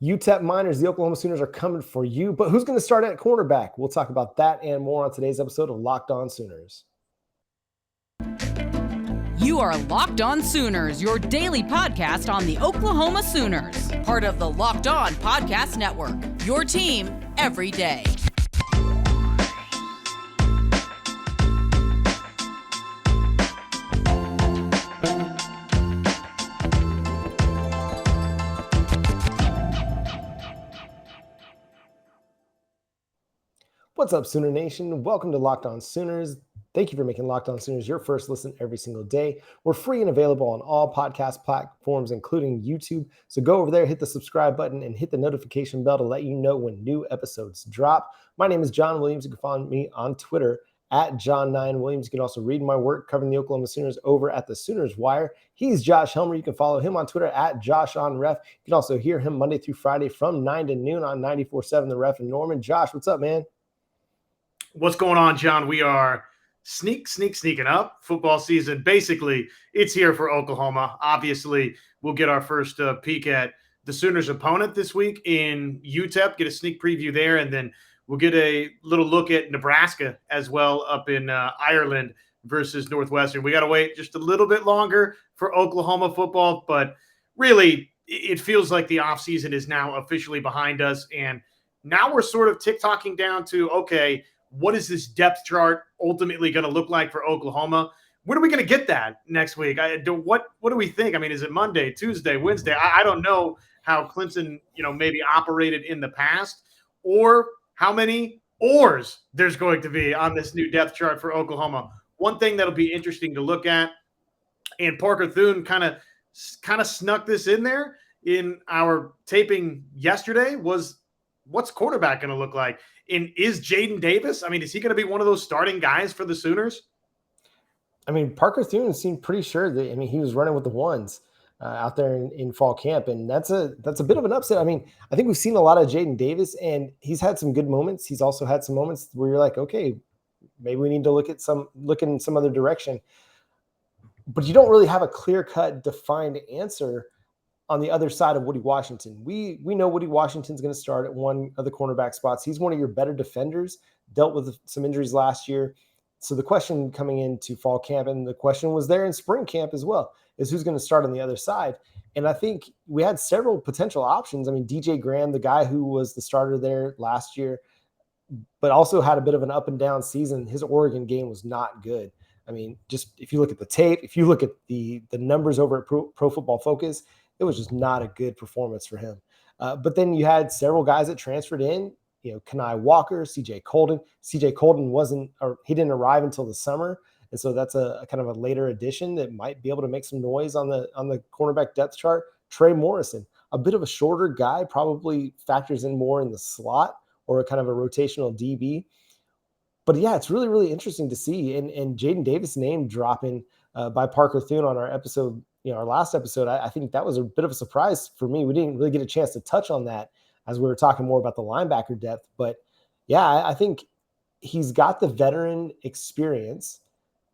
UTEP Miners, the Oklahoma Sooners are coming for you, but who's going to start at cornerback? We'll talk about that and more on today's episode of Locked On Sooners. You are Locked On Sooners, your daily podcast on the Oklahoma Sooners, part of the Locked On Podcast Network, your team every day. What's up, Sooner Nation? Welcome to Locked On Sooners. Thank you for making Locked On Sooners your first listen every single day. We're free and available on all podcast platforms, including YouTube. So go over there, hit the subscribe button, and hit the notification bell to let you know when new episodes drop. My name is John Williams. You can follow me on Twitter at John9Williams. You can also read my work covering the Oklahoma Sooners over at the Sooners Wire. He's Josh Helmer. You can follow him on Twitter at JoshOnRef. You can also hear him Monday through Friday from 9 to noon on 94.7 The Ref in Norman. Josh, what's up, man? What's going on, John? We are sneaking up. Football season, basically, it's here for Oklahoma. Obviously, we'll get our first peek at the Sooners' opponent this week in UTEP, get a sneak preview there, and then we'll get a little look at Nebraska as well up in Ireland versus Northwestern. We got to wait just a little bit longer for Oklahoma football, but really, it feels like the offseason is now officially behind us, and now we're sort of tick-tocking down to, okay, what is this depth chart ultimately going to look like for Oklahoma? When are we going to get that next week? What do we think? I mean, is it Monday, Tuesday, Wednesday? I don't know how Clemson, maybe operated in the past, or how many ors there's going to be on this new depth chart for Oklahoma. One thing that'll be interesting to look at, and Parker Thune kind of snuck this in there in our taping yesterday, was what's quarterback going to look like? And is Jaden Davis, is he going to be one of those starting guys for the Sooners? Parker Thune seemed pretty sure that, he was running with the ones out there in fall camp. And that's a bit of an upset. I think we've seen a lot of Jaden Davis, and he's had some good moments. He's also had some moments where you're like, okay, maybe we need to look in some other direction. But you don't really have a clear-cut, defined answer on the other side of Woody Washington. We know Woody Washington's going to start at one of the cornerback spots. He's one of your better defenders, dealt with some injuries last year. So the question coming into fall camp, and the question was there in spring camp as well, is who's going to start on the other side. And I think we had several potential options. DJ Graham, the guy who was the starter there last year, but also had a bit of an up and down season. His Oregon game was not good. Just if you look at the tape, if you look at the numbers over at Pro Football Focus, it was just not a good performance for him. But then you had several guys that transferred in, Kenai Walker, CJ Colden. CJ Colden he didn't arrive until the summer. And so that's a kind of a later addition that might be able to make some noise on the cornerback depth chart. Trey Morrison, a bit of a shorter guy, probably factors in more in the slot or a kind of a rotational DB. But yeah, it's really, really interesting to see. And Jaden Davis name dropping by Parker Thune on our episode, our last episode, I think that was a bit of a surprise for me. We didn't really get a chance to touch on that as we were talking more about the linebacker depth. But yeah, I think he's got the veteran experience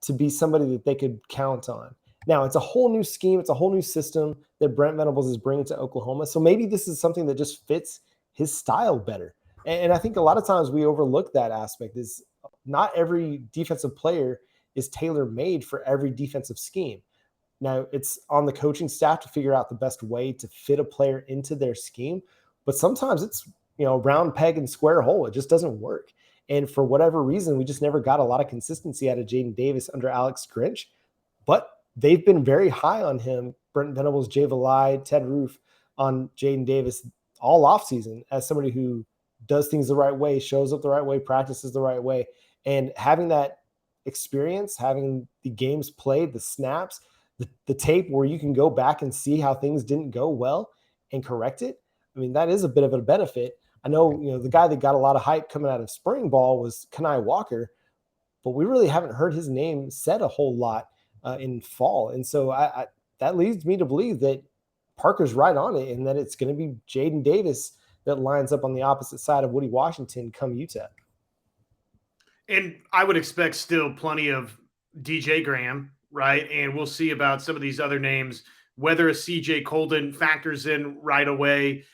to be somebody that they could count on. Now, it's a whole new scheme. It's a whole new system that Brent Venables is bringing to Oklahoma. So maybe this is something that just fits his style better. And I think a lot of times we overlook that aspect. Is not every defensive player is tailor-made for every defensive scheme. Now, it's on the coaching staff to figure out the best way to fit a player into their scheme. But sometimes it's, round peg and square hole. It just doesn't work. And for whatever reason, we just never got a lot of consistency out of Jaden Davis under Alex Grinch. But they've been very high on him, Brent Venables, Jay Valai, Ted Roof, on Jaden Davis all offseason as somebody who does things the right way, shows up the right way, practices the right way. And having that experience, having the games played, the snaps, the tape where you can go back and see how things didn't go well and correct it. That is a bit of a benefit. I know, the guy that got a lot of hype coming out of spring ball was Kenai Walker, but we really haven't heard his name said a whole lot in fall. And so that leads me to believe that Parker's right on it, and that it's going to be Jaden Davis that lines up on the opposite side of Woody Washington come UTEP. And I would expect still plenty of DJ Graham, right? And we'll see about some of these other names, whether a CJ Colden factors in right away.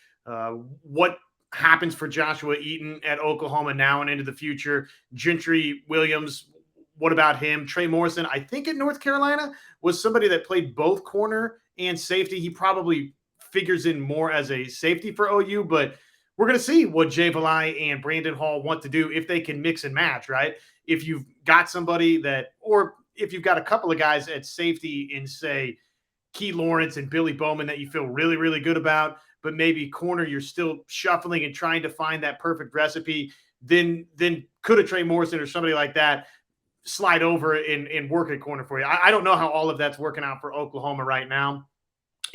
What happens for Joshua Eaton at Oklahoma now and into the future? Gentry Williams, what about him? Trey Morrison, I think at North Carolina, was somebody that played both corner and safety. He probably figures in more as a safety for OU, but we're going to see what Jay Valai and Brandon Hall want to do if they can mix and match, right? If you've got somebody that, or if you've got a couple of guys at safety in, say, Key Lawrence and Billy Bowman that you feel really, really good about, but maybe corner you're still shuffling and trying to find that perfect recipe, then could a Trey Morrison or somebody like that slide over and work at corner for you? I don't know how all of that's working out for Oklahoma right now.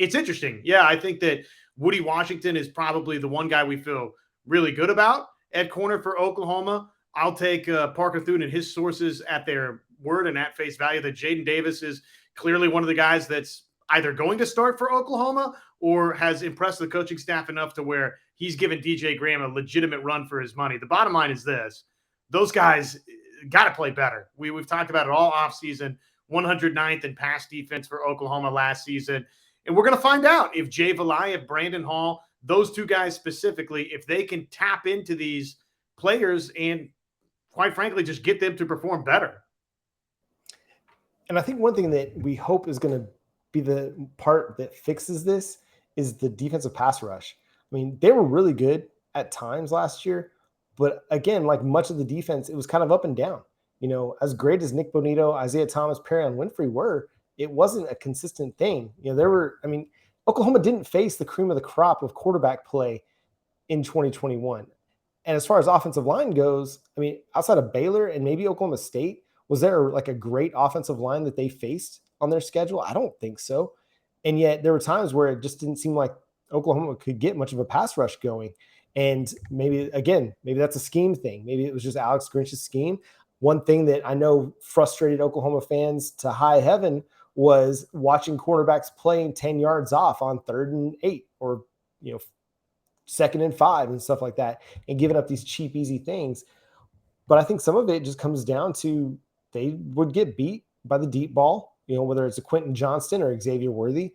It's interesting. Yeah, I think that Woody Washington is probably the one guy we feel really good about at corner for Oklahoma. I'll take Parker Thune and his sources at their word and at face value that Jaden Davis is clearly one of the guys that's either going to start for Oklahoma or has impressed the coaching staff enough to where he's given DJ Graham a legitimate run for his money. The bottom line is this: those guys got to play better. We've talked about it all offseason. 109th in pass defense for Oklahoma last season. And we're going to find out if Jay Valai, if Brandon Hall, those two guys specifically, if they can tap into these players and, quite frankly, just get them to perform better. And I think one thing that we hope is going to be the part that fixes this is the defensive pass rush. I mean, they were really good at times last year, but again, like much of the defense, it was kind of up and down. You know, as great as Nick Bonito, Isaiah Thomas, Perrion Winfrey were, it wasn't a consistent thing. You know, Oklahoma didn't face the cream of the crop of quarterback play in 2021. And as far as offensive line goes, I mean, outside of Baylor and maybe Oklahoma State, was there like a great offensive line that they faced on their schedule? I don't think so. And yet there were times where it just didn't seem like Oklahoma could get much of a pass rush going. And maybe that's a scheme thing. Maybe it was just Alex Grinch's scheme. One thing that I know frustrated Oklahoma fans to high heaven was watching quarterbacks playing 10 yards off on 3rd and 8 or, 2nd and 5 and stuff like that, and giving up these cheap, easy things. But I think some of it just comes down to they would get beat by the deep ball, whether it's a Quentin Johnston or Xavier Worthy,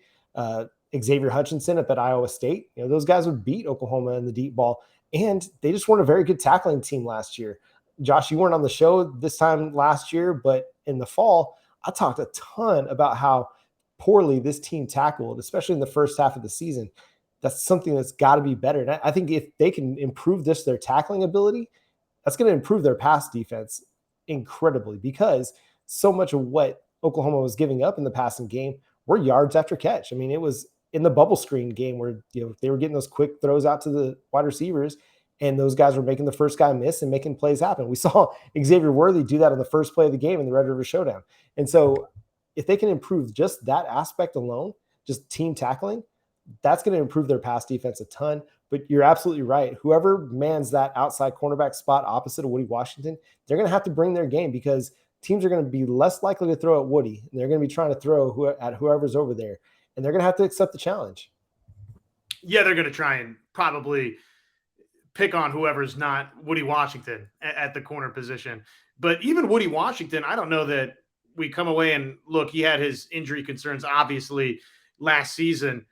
Xavier Hutchinson up at Iowa State. Those guys would beat Oklahoma in the deep ball, and they just weren't a very good tackling team last year. Josh, you weren't on the show this time last year, but in the fall, I talked a ton about how poorly this team tackled, especially in the first half of the season. That's something that's got to be better. And I think if they can improve their tackling ability, that's going to improve their pass defense incredibly, because so much of what Oklahoma was giving up in the passing game were yards after catch. I mean, it was in the bubble screen game where they were getting those quick throws out to the wide receivers, and those guys were making the first guy miss and making plays happen. We saw Xavier Worthy do that on the first play of the game in the Red River Showdown. And so if they can improve just that aspect alone, just team tackling, that's going to improve their pass defense a ton. But you're absolutely right. Whoever mans that outside cornerback spot opposite of Woody Washington, they're going to have to bring their game, because teams are going to be less likely to throw at Woody, and they're going to be trying to throw at whoever's over there, and they're going to have to accept the challenge. Yeah, they're going to try and probably pick on whoever's not Woody Washington at the corner position. But even Woody Washington, I don't know that we come away and look, he had his injury concerns, obviously, last season.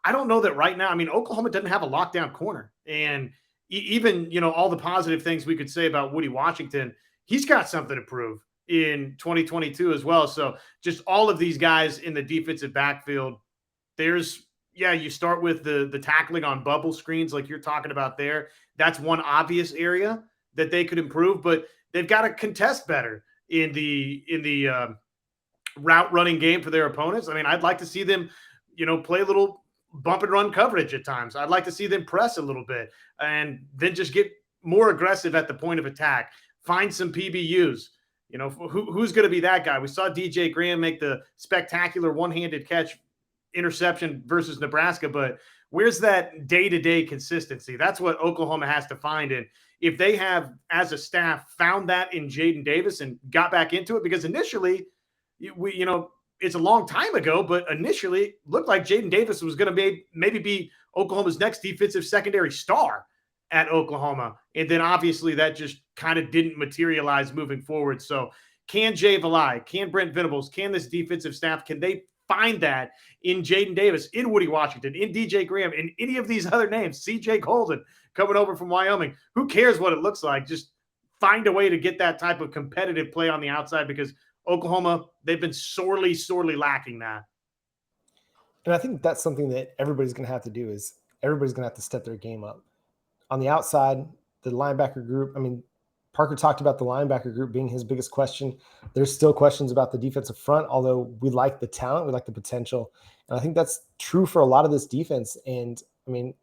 I don't know that right now. I mean, Oklahoma doesn't have a lockdown corner. And even, all the positive things we could say about Woody Washington, he's got something to prove in 2022 as well. So just all of these guys in the defensive backfield, you start with the tackling on bubble screens like you're talking about there. That's one obvious area that they could improve, but they've got to contest better in the route running game for their opponents. I mean, I'd like to see them, play a little bump and run coverage at times. I'd like to see them press a little bit and then just get more aggressive at the point of attack. Find some PBUs. Who's going to be that guy? We saw DJ Graham make the spectacular one-handed catch interception versus Nebraska, but where's that day-to-day consistency? That's what Oklahoma has to find. And if they have, as a staff, found that in Jaden Davis and got back into it, because initially, it's a long time ago, but initially it looked like Jaden Davis was going to maybe be Oklahoma's next defensive secondary star at Oklahoma. And then obviously that just kind of didn't materialize moving forward. So can Jay Valai, can Brent Venables, can this defensive staff, can they find that in Jaden Davis, in Woody Washington, in DJ Graham, in any of these other names, CJ Golden coming over from Wyoming. Who cares what it looks like? Just find a way to get that type of competitive play on the outside, because Oklahoma, they've been sorely lacking that. And I think that's something that everybody's going to have to do is everybody's going to have to step their game up. On the outside, the linebacker group, I mean, Parker talked about the linebacker group being his biggest question. There's still questions about the defensive front, although we like the talent, we like the potential. And I think that's true for a lot of this defense. And I mean,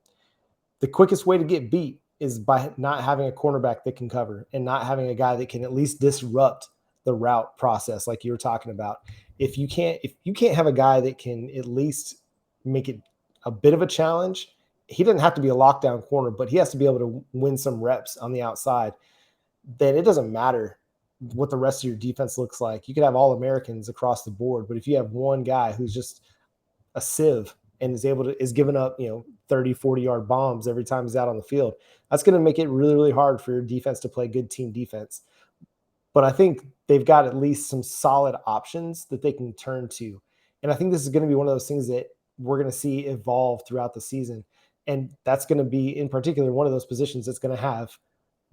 the quickest way to get beat is by not having a cornerback that can cover and not having a guy that can at least disrupt the route process like you were talking about. If you can't have a guy that can at least make it a bit of a challenge, he doesn't have to be a lockdown corner, but he has to be able to win some reps on the outside. Then it doesn't matter what the rest of your defense looks like. You could have all Americans across the board, but if you have one guy who's just a sieve and is giving up, 30, 40-yard bombs every time he's out on the field, that's going to make it really, really hard for your defense to play good team defense. But I think they've got at least some solid options that they can turn to. And I think this is going to be one of those things that we're going to see evolve throughout the season. And that's going to be, in particular, one of those positions that's going to have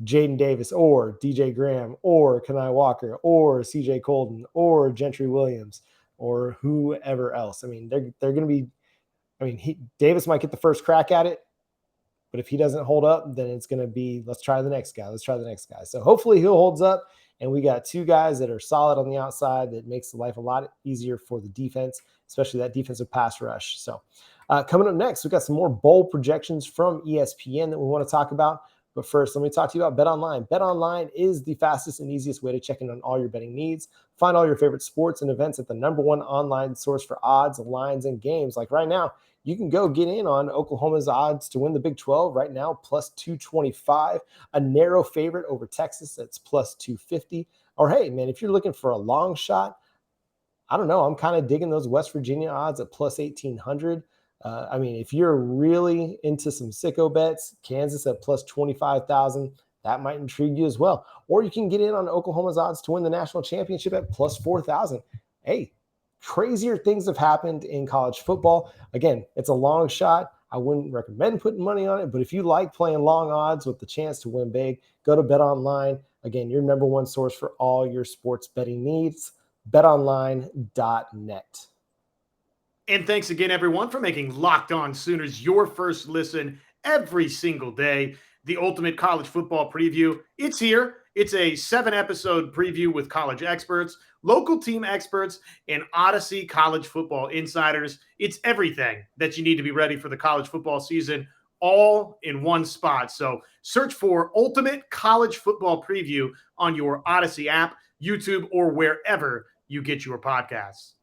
Jaden Davis or DJ Graham or Kenai Walker or CJ Colden or Gentry Williams or whoever else. I mean, they're going to be, Davis might get the first crack at it, but if he doesn't hold up, then it's going to be, let's try the next guy. So hopefully he'll holds up. And we got two guys that are solid on the outside that makes life a lot easier for the defense, especially that defensive pass rush. So coming up next, we got some more bowl projections from ESPN that we want to talk about. But first, let me talk to you about BetOnline. BetOnline is the fastest and easiest way to check in on all your betting needs. Find all your favorite sports and events at the #1 online source for odds, lines, and games. Like right now, you can go get in on Oklahoma's odds to win the Big 12 right now, plus 225, a narrow favorite over Texas that's plus 250. Or hey, man, if you're looking for a long shot, I don't know, I'm kind of digging those West Virginia odds at plus 1,800. If you're really into some sicko bets, Kansas at plus 25,000, that might intrigue you as well. Or you can get in on Oklahoma's odds to win the national championship at plus 4,000. Hey, crazier things have happened in college football. Again, it's a long shot. I wouldn't recommend putting money on it, but if you like playing long odds with the chance to win big, go to BetOnline. Again, your #1 source for all your sports betting needs, betonline.net. And thanks again, everyone, for making Locked On Sooners your first listen every single day. The ultimate college football preview. It's here. It's a 7-episode preview with college experts, local team experts, and Odyssey college football insiders. It's everything that you need to be ready for the college football season, all in one spot. So search for Ultimate College Football Preview on your Odyssey app, YouTube, or wherever you get your podcasts.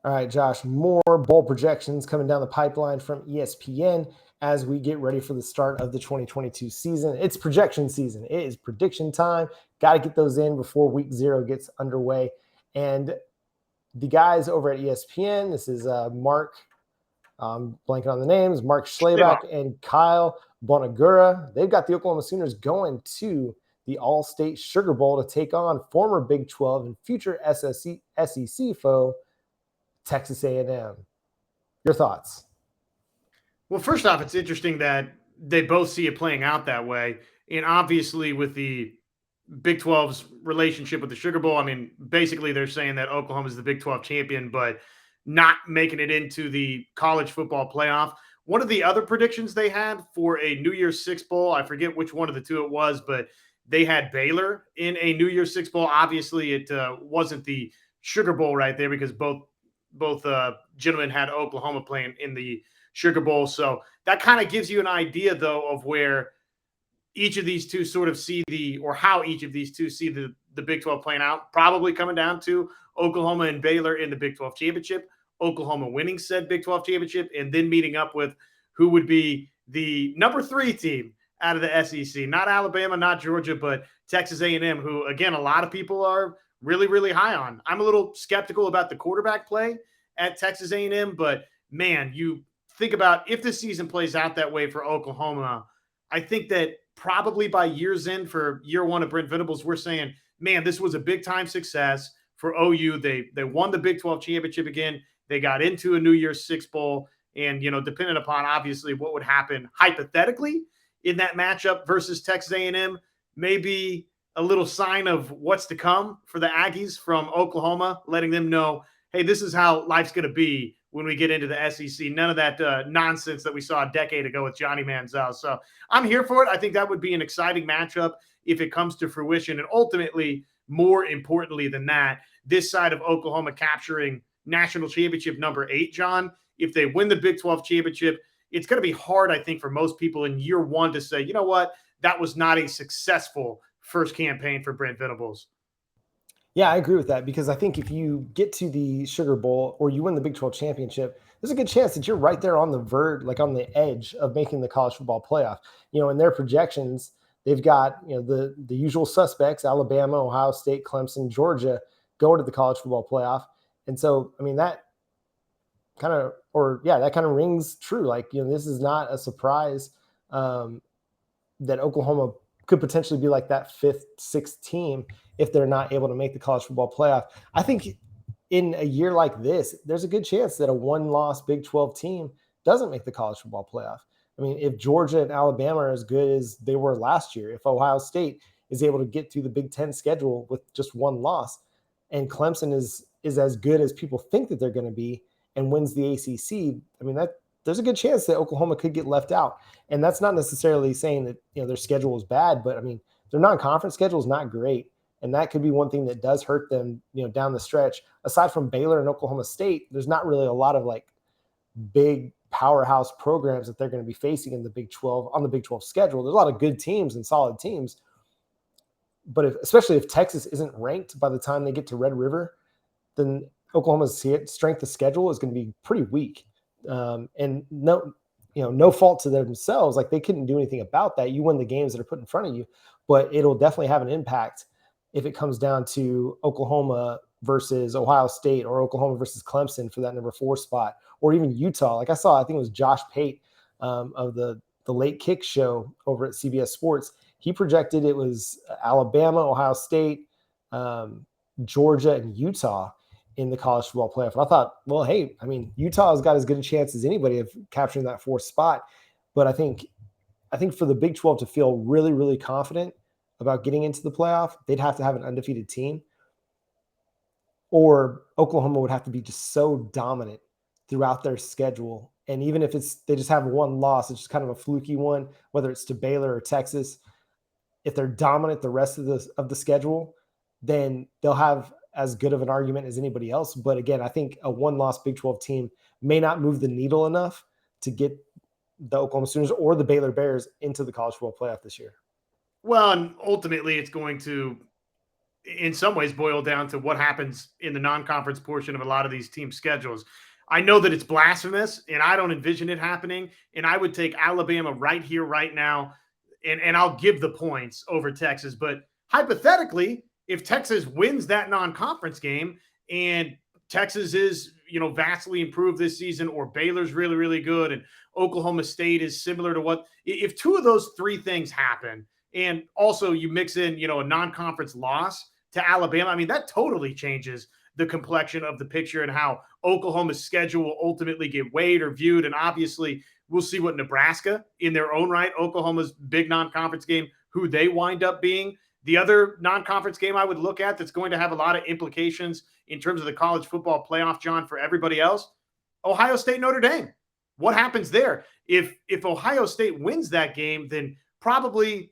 All right, Josh, more bowl projections coming down the pipeline from ESPN as we get ready for the start of the 2022 season. It's projection season. It is prediction time. Got to get those in before week 0 gets underway. And the guys over at ESPN, this is Mark, blanking on the names, Mark Schlabach and Kyle Bonagura. They've got the Oklahoma Sooners going to the All-State Sugar Bowl to take on former Big 12 and future SEC foe, Texas A&M. Your thoughts? Well, first off, it's interesting that they both see it playing out that way. And obviously with the Big 12's relationship with the Sugar Bowl, basically they're saying that Oklahoma is the Big 12 champion, but not making it into the college football playoff. One of the other predictions they had for a New Year's Six Bowl, I forget which one of the two it was, but they had Baylor in a New Year's Six Bowl. Obviously, it wasn't the Sugar Bowl right there because both gentlemen had Oklahoma playing in the Sugar Bowl. So that kind of gives you an idea, though, of where each of these two sort of how each of these two see the Big 12 playing out. Probably coming down to Oklahoma and Baylor in the Big 12 championship, Oklahoma winning said Big 12 championship, and then meeting up with who would be the number 3 team out of the SEC. Not Alabama, not Georgia, but Texas A&M, who, again, a lot of people are really, really high on. I'm a little skeptical about the quarterback play at Texas A&M, but, man, you think about if the season plays out that way for Oklahoma, I think that probably by year's end for year 1 of Brent Venables, we're saying, man, this was a big-time success. for OU. They won the Big 12 championship again. They got into a New Year's Six Bowl. And, depending upon obviously what would happen hypothetically in that matchup versus Texas A&M, maybe a little sign of what's to come for the Aggies from Oklahoma, letting them know, hey, this is how life's going to be when we get into the SEC. None of that nonsense that we saw a decade ago with Johnny Manziel. So I'm here for it. I think that would be an exciting matchup if it comes to fruition. And ultimately, more importantly than that, this side of Oklahoma capturing national championship number 8, John, if they win the Big 12 championship, it's going to be hard, I think, for most people in year one to say, you know what, that was not a successful first campaign for Brent Venables. Yeah, I agree with that, because I think if you get to the Sugar Bowl or you win the Big 12 championship, there's a good chance that you're right there on the verge, like on the edge of making the college football playoff. In their projections, they've got, the usual suspects, Alabama, Ohio State, Clemson, Georgia, go to the college football playoff. And so, I mean, that kind of rings true. Like, this is not a surprise that Oklahoma could potentially be like that 5th, 6th team if they're not able to make the college football playoff. I think in a year like this, there's a good chance that a one-loss Big 12 team doesn't make the college football playoff. I mean, if Georgia and Alabama are as good as they were last year, if Ohio State is able to get through the Big 10 schedule with just one loss, and Clemson is as good as people think that they're going to be and wins the ACC, I mean, there's a good chance that Oklahoma could get left out. And that's not necessarily saying that, their schedule is bad, but I mean, their non-conference schedule is not great. And that could be one thing that does hurt them, down the stretch. Aside from Baylor and Oklahoma State, there's not really a lot of like big powerhouse programs that they're going to be facing in the Big 12 on the Big 12 schedule. There's a lot of good teams and solid teams. But especially if Texas isn't ranked by the time they get to Red River, then Oklahoma's strength of schedule is going to be pretty weak. And no fault to themselves. Like, they couldn't do anything about that. You win the games that are put in front of you, but it'll definitely have an impact if it comes down to Oklahoma versus Ohio State or Oklahoma versus Clemson for that number 4 spot, or even Utah. Like, I think it was Josh Pate of the Late Kick show over at CBS Sports. He projected it was Alabama, Ohio State, Georgia, and Utah in the college football playoff. And I thought, well, hey, I mean, Utah has got as good a chance as anybody of capturing that 4th spot. But I think for the Big 12 to feel really, really confident about getting into the playoff, they'd have to have an undefeated team, or Oklahoma would have to be just so dominant throughout their schedule. And even if they just have one loss, it's just kind of a fluky one, whether it's to Baylor or Texas. If they're dominant the rest of the schedule, then they'll have as good of an argument as anybody else. But again, I think a one-loss Big 12 team may not move the needle enough to get the Oklahoma Sooners or the Baylor Bears into the college football playoff this year. Well, and ultimately it's going to, in some ways, boil down to what happens in the non-conference portion of a lot of these team schedules. I know that it's blasphemous, and I don't envision it happening, and I would take Alabama right here, right now, and I'll give the points over Texas. But hypothetically, if Texas wins that non-conference game and Texas is, vastly improved this season, or Baylor's really, really good, and Oklahoma State is similar to if 2 of those 3 things happen, and also you mix in, a non-conference loss to Alabama, I mean, that totally changes the complexion of the picture and how Oklahoma's schedule will ultimately get weighed or viewed. And obviously we'll see what Nebraska, in their own right, Oklahoma's big non-conference game, who they wind up being. The other non-conference game I would look at that's going to have a lot of implications in terms of the college football playoff, John, for everybody else, Ohio State, Notre Dame. What happens there? If Ohio State wins that game, then probably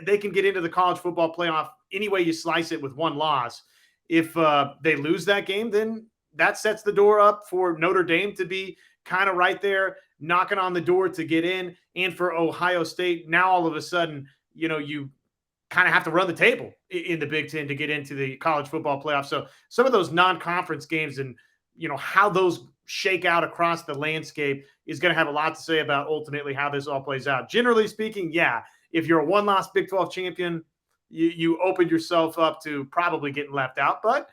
they can get into the college football playoff any way you slice it with one loss. If they lose that game, then that sets the door up for Notre Dame to be kind of right there knocking on the door to get in. And for Ohio State, now all of a sudden, you kind of have to run the table in the Big Ten to get into the college football playoff. So some of those non-conference games and, how those shake out across the landscape is going to have a lot to say about ultimately how this all plays out. Generally speaking, yeah, if you're a one-loss Big 12 champion, you opened yourself up to probably getting left out, but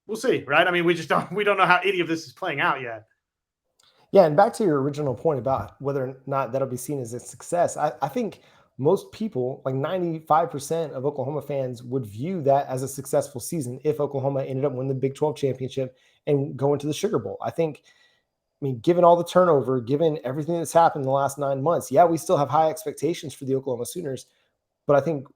we'll see, right? I mean, we don't know how any of this is playing out yet. Yeah, and back to your original point about whether or not that'll be seen as a success, I think most people, like 95% of Oklahoma fans, would view that as a successful season if Oklahoma ended up winning the Big 12 championship and go into the Sugar Bowl. I mean, given all the turnover, given everything that's happened in the last 9 months, yeah, we still have high expectations for the Oklahoma Sooners. But I think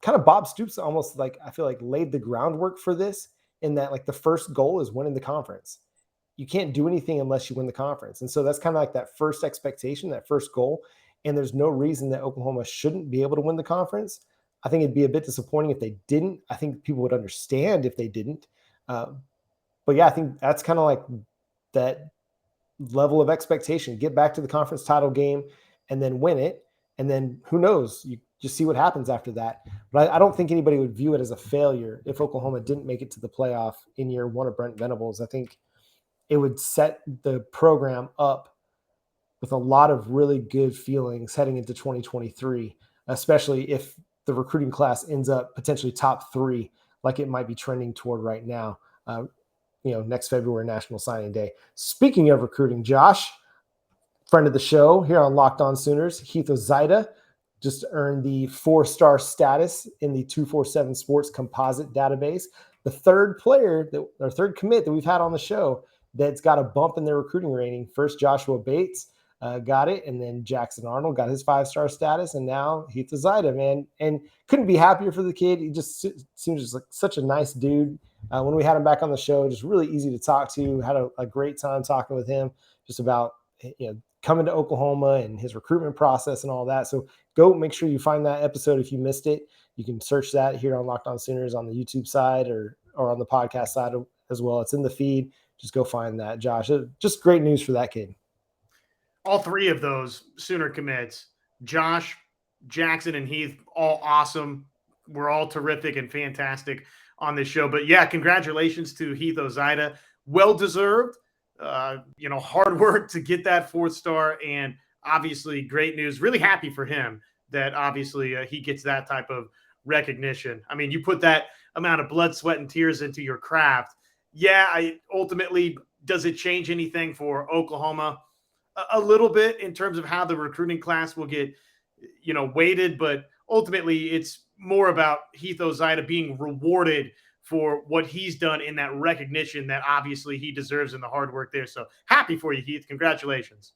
kind of Bob Stoops almost, like, I feel like, laid the groundwork for this, in that, like, the first goal is winning the conference. You can't do anything unless you win the conference. And so that's kind of like that first expectation, that first goal. And there's no reason that Oklahoma shouldn't be able to win the conference. I think it'd be a bit disappointing if they didn't. I think people would understand if they didn't. But yeah, I think that's kind of like that level of expectation. Get back to the conference title game and then win it. And then who knows? You just see what happens after that. But I don't think anybody would view it as a failure if Oklahoma didn't make it to the playoff in year one of Brent Venables. I think it would set the program up with a lot of really good feelings heading into 2023, especially if the recruiting class ends up potentially top 3, like it might be trending toward right now. Next February, National Signing Day. Speaking of recruiting, Josh, friend of the show here on Locked On Sooners, Heath Ozaeta, just earned the 4-star status in the 247 Sports Composite database. The third commit that we've had on the show that's got a bump in their recruiting rating. First, Joshua Bates got it, and then Jackson Arnold got his 5-star status, and now Heath Ozaeta, man. And couldn't be happier for the kid. He just seems just like such a nice dude. When we had him back on the show, just really easy to talk to. Had a great time talking with him just about coming to Oklahoma and his recruitment process and all that. So go make sure you find that episode if you missed it. You can search that here on Locked On Sooners on the YouTube side or on the podcast side as well. It's in the feed. Just go find that, Josh. Just great news for that kid. All 3 of those Sooner commits, Josh, Jackson, and Heath, all awesome. We're all terrific and fantastic on this show. But yeah, congratulations to Heath Ozaeta. Well-deserved. Hard work to get that 4th star, and obviously great news. Really happy for him that obviously he gets that type of recognition. I mean, you put that amount of blood, sweat, and tears into your craft. Yeah, ultimately, does it change anything for Oklahoma? A little bit in terms of how the recruiting class will get, weighted, but ultimately it's more about Heath Ozaeta being rewarded for what he's done in that recognition that obviously he deserves in the hard work there. So happy for you, Heath. Congratulations.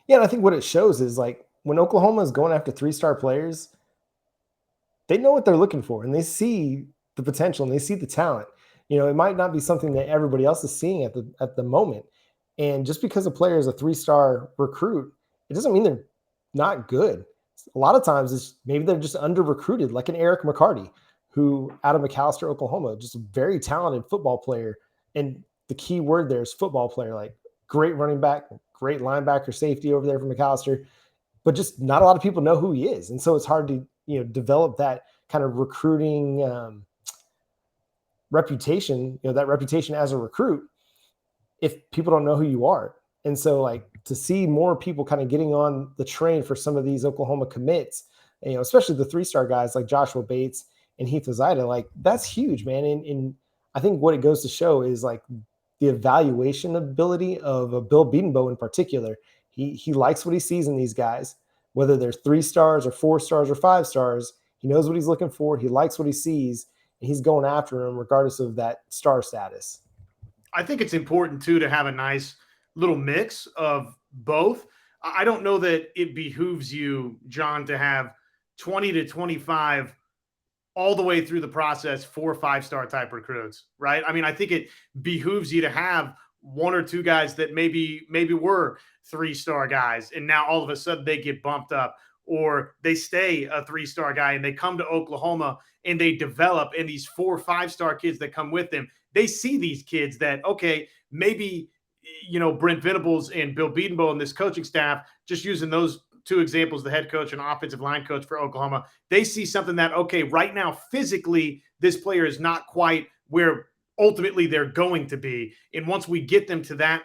Yeah, and I think what it shows is, like, when Oklahoma is going after 3-star players, they know what they're looking for, and they see the potential and they see the talent. It might not be something that everybody else is seeing at the moment. And just because a player is a 3-star recruit, it doesn't mean they're not good. A lot of times maybe they're just under-recruited, like an Eric McCarty, who out of McAlester, Oklahoma, just a very talented football player. And the key word there is football player, like great running back, great linebacker, safety over there from McAlester, but just not a lot of people know who he is. And so it's hard to, develop that kind of recruiting reputation, that reputation as a recruit, if people don't know who you are. And so, like, to see more people kind of getting on the train for some of these Oklahoma commits, especially the 3-star guys like Joshua Bates and Heath Ozaeta, like, that's huge, man. And I think what it goes to show is, like, the evaluation ability of Bill Bedenbaugh in particular. He likes what he sees in these guys, whether they're 3 stars or 4 stars or 5 stars. He knows what he's looking for. He likes what he sees, and he's going after him regardless of that star status. I think it's important, too, to have a nice little mix of both. I don't know that it behooves you, John, to have 20 to 25 all the way through the process 4 or 5-star type recruits, right? I mean, I think it behooves you to have 1 or 2 guys that maybe were 3-star guys, and now all of a sudden they get bumped up, or they stay a 3-star guy and they come to Oklahoma and they develop, and these 4 or 5-star kids that come with them, they see these kids that, okay, maybe, Brent Venables and Bill Bedenbaugh and this coaching staff, just using those 2 examples, the head coach and offensive line coach for Oklahoma, they see something that, okay, right now, physically, this player is not quite where ultimately they're going to be. And once we get them to that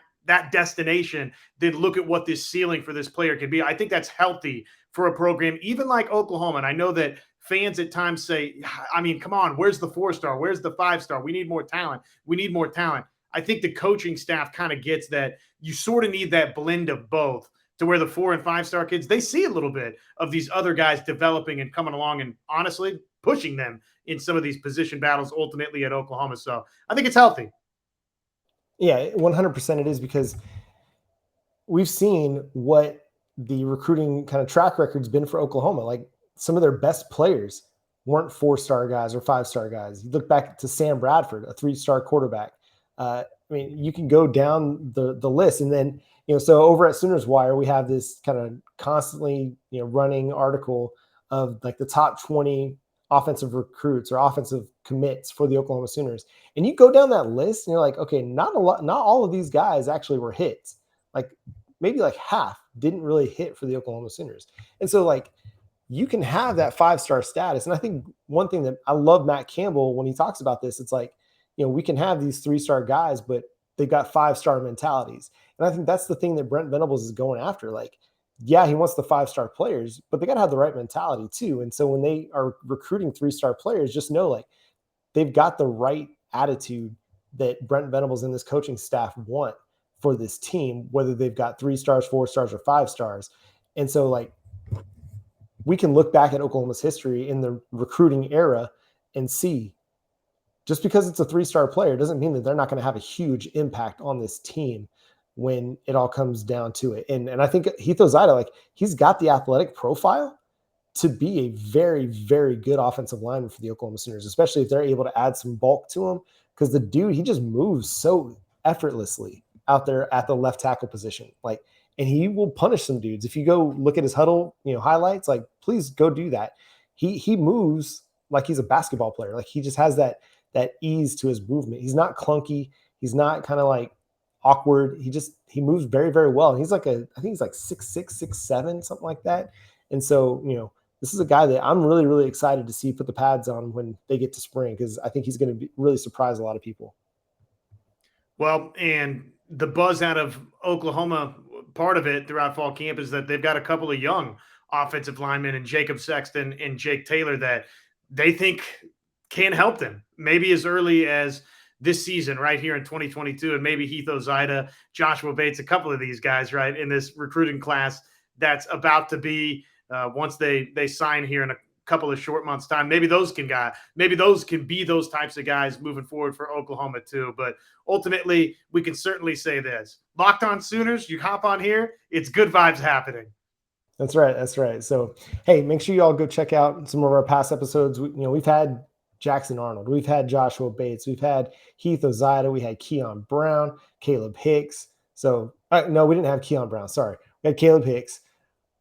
destination, then look at what this ceiling for this player can be. I think that's healthy for a program, even like Oklahoma. And I know that fans at times say, I mean, come on, where's the 4-star? Where's the 5-star? We need more talent. We need more talent. I think the coaching staff kind of gets that you sort of need that blend of both to where the 4 and 5-star kids, they see a little bit of these other guys developing and coming along and honestly pushing them in some of these position battles ultimately at Oklahoma. So I think it's healthy. Yeah, 100% it is, because we've seen what the recruiting kind of track record's been for Oklahoma. Like, some of their best players weren't 4-star guys or 5-star guys. You look back to Sam Bradford, a 3-star quarterback. I mean, you can go down the list, and then, so over at Sooners Wire, we have this kind of constantly, running article of like the top 20 offensive recruits or offensive commits for the Oklahoma Sooners. And you go down that list and you're like, okay, not all of these guys actually were hits. Like, maybe like half didn't really hit for the Oklahoma Sooners. And so, like, you can have that 5-star status. And I think one thing that I love Matt Campbell when he talks about this, it's like, we can have these 3-star guys, but they've got 5-star mentalities. And I think that's the thing that Brent Venables is going after. Like, yeah, he wants the 5-star players, but they got to have the right mentality too. And so when they are recruiting 3-star players, just know, like, they've got the right attitude that Brent Venables and this coaching staff want for this team, whether they've got 3 stars, 4 stars, or 5 stars. And so, like, we can look back at Oklahoma's history in the recruiting era and see, just because it's a 3-star player doesn't mean that they're not going to have a huge impact on this team when it all comes down to it. And I think Heath Ozaeta, like, he's got the athletic profile to be a very, very good offensive lineman for the Oklahoma Sooners, especially if they're able to add some bulk to him, because the dude, he just moves so effortlessly out there at the left tackle position. Like, and he will punish some dudes. If you go look at his huddle, highlights, like, please go do that. He moves like he's a basketball player. Like, he just has that ease to his movement. He's not clunky. He's not kind of like awkward. He moves very, very well. And he's like I think he's like 6'6", 6'7", something like that. And so, this is a guy that I'm really, really excited to see put the pads on when they get to spring, because I think he's going to really surprise a lot of people. Well, and the buzz out of Oklahoma, part of it throughout fall camp, is that they've got a couple of young offensive linemen, and Jacob Sexton and Jake Taylor, that they think can help them maybe as early as this season right here in 2022. And maybe Heath Ozaeta, Joshua Bates, a couple of these guys, right, in this recruiting class that's about to be once they sign here in a couple of short months' time. Maybe those can be those types of guys moving forward for Oklahoma too. But ultimately, we can certainly say this: Locked On Sooners, you hop on here, it's good vibes happening. That's right. That's right. So, hey, make sure you all go check out some of our past episodes. We've had Jackson Arnold, we've had Joshua Bates, we've had Heath Ozaeta, we had Keon Brown, Caleb Hicks. So, no, we didn't have Keon Brown. Sorry, we had Caleb Hicks.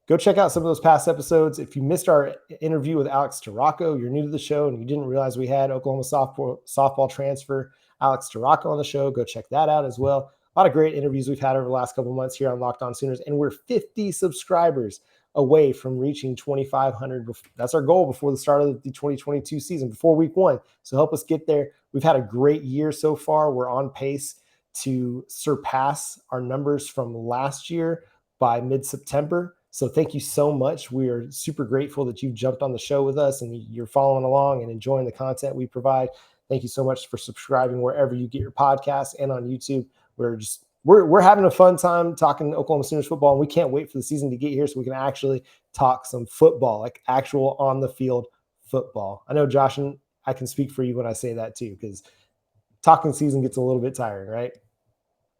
Go check out some of those past episodes. If you missed our interview with Alex Tarocco, you're new to the show and you didn't realize we had Oklahoma softball transfer Alex Tarocco on the show, go check that out as well. A lot of great interviews we've had over the last couple of months here on Locked On Sooners, and we're 50 subscribers away from reaching 2,500. That's our goal before the start of the 2022 season, before week 1. So help us get there. We've had a great year so far. We're on pace to surpass our numbers from last year by mid-September. So thank you so much. We are super grateful that you've jumped on the show with us and you're following along and enjoying the content we provide. Thank you so much for subscribing wherever you get your podcasts and on YouTube. We're having a fun time talking Oklahoma Sooners football, and we can't wait for the season to get here so we can actually talk some football, like actual on the field football. I know, Josh, and I can speak for you when I say that too, because talking season gets a little bit tiring, right?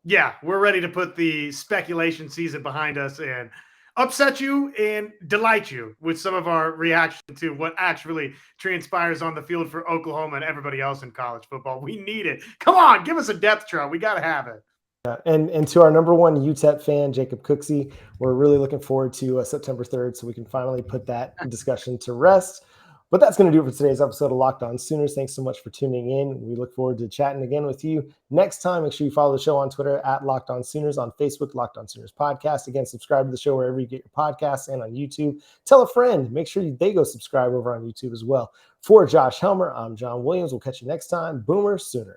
Yeah, we're ready to put the speculation season behind us and upset you and delight you with some of our reaction to what actually transpires on the field for Oklahoma and everybody else in college football. We need it. Come on, give us a depth chart. We got to have it. Yeah, and to our number one UTEP fan, Jacob Cooksey, we're really looking forward to September 3rd so we can finally put that discussion to rest. But that's going to do it for today's episode of Locked On Sooners. Thanks so much for tuning in. We look forward to chatting again with you next time. Make sure you follow the show on Twitter at Locked On Sooners, on Facebook, Locked On Sooners Podcast. Again, subscribe to the show wherever you get your podcasts and on YouTube. Tell a friend. Make sure they go subscribe over on YouTube as well. For Josh Helmer, I'm John Williams. We'll catch you next time. Boomer Sooners.